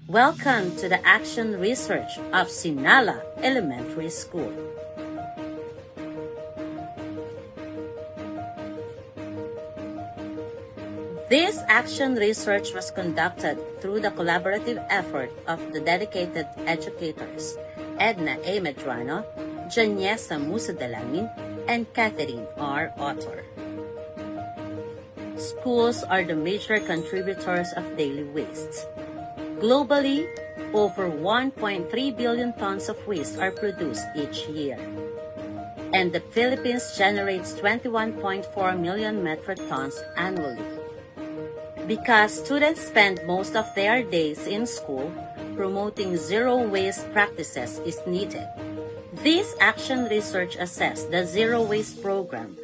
Welcome to the action research of Sinala Elementary School. This action research was conducted through the collaborative effort of the dedicated educators Edna A. Medrano, Janyesa Musadalangin, and Catherine R. Otter. Schools are the major contributors of daily waste. Globally, over 1.3 billion tons of waste are produced each year. And the Philippines generates 21.4 million metric tons annually. Because students spend most of their days in school, promoting zero waste practices is needed. This action research assessed the Zero Waste Program.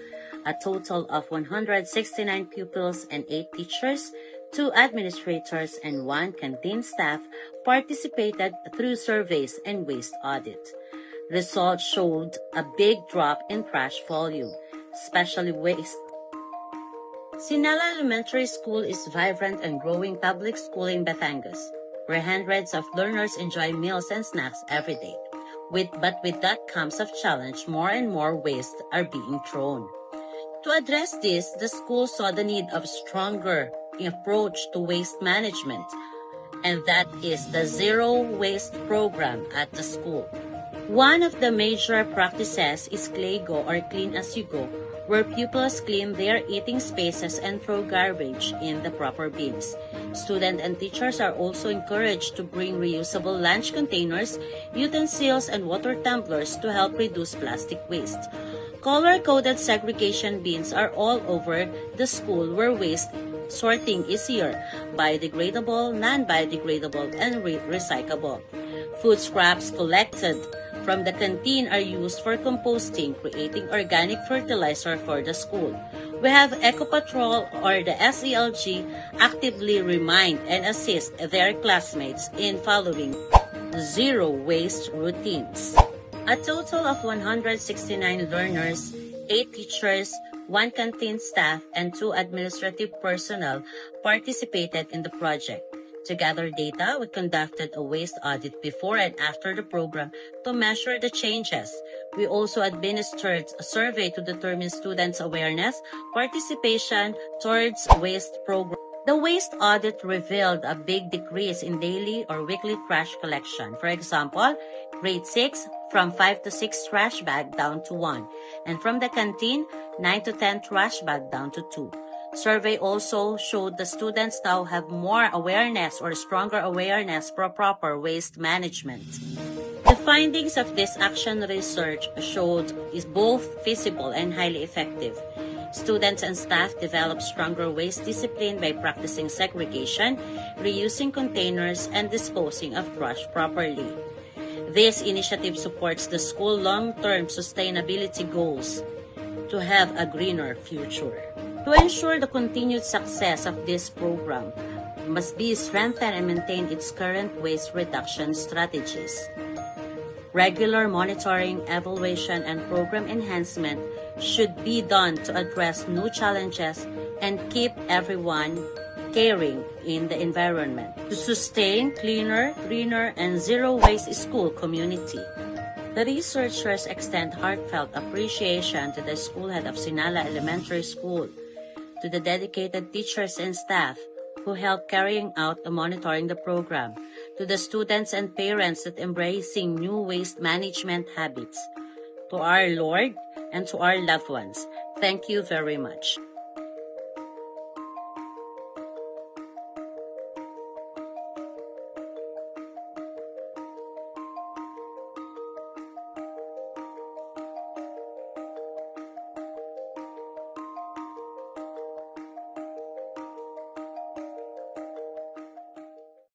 A total of 169 pupils and 8 teachers, 2 administrators, and 1 canteen staff participated through surveys and waste audit. Results showed a big drop in trash volume, especially waste. Sinala Elementary School is a vibrant and growing public school in Batangas, where hundreds of learners enjoy meals and snacks every day. But with that comes a challenge. More and more waste are being thrown. To address this, the school saw the need of a stronger approach to waste management, and that is the Zero Waste Program at the school. One of the major practices is CLAYGO, or Clean As You Go, where pupils clean their eating spaces and throw garbage in the proper bins. Students and teachers are also encouraged to bring reusable lunch containers, utensils, and water tumblers to help reduce plastic waste. Color-coded segregation bins are all over the school where waste sorting is easier, biodegradable, non-biodegradable, and recyclable. Food scraps collected from the canteen are used for composting, creating organic fertilizer for the school. We have Eco Patrol, or the SELG, actively remind and assist their classmates in following zero waste routines. A total of 169 learners, 8 teachers, 1 canteen staff, and 2 administrative personnel participated in the project. To gather data, we conducted a waste audit before and after the program to measure the changes. We also administered a survey to determine students' awareness, participation towards waste program. The waste audit revealed a big decrease in daily or weekly trash collection. For example, grade 6, from 5 to 6 trash bag down to 1, and from the canteen, 9 to 10 trash bag down to 2. Survey also showed the students now have more awareness or stronger awareness for proper waste management. The findings of this action research showed is both feasible and highly effective. Students and staff develop stronger waste discipline by practicing segregation, reusing containers, and disposing of trash properly. This initiative supports the school's long-term sustainability goals to have a greener future. To ensure the continued success of this program, must be strengthened and maintain its current waste reduction strategies. Regular monitoring, evaluation, and program enhancement should be done to address new challenges and keep everyone caring in the environment to sustain cleaner, greener, and zero-waste school community. The researchers extend heartfelt appreciation to the school head of Sinala Elementary School, to the dedicated teachers and staff who help carrying out and monitoring the program, to the students and parents that embracing new waste management habits, to our Lord and to our loved ones. Thank you very much.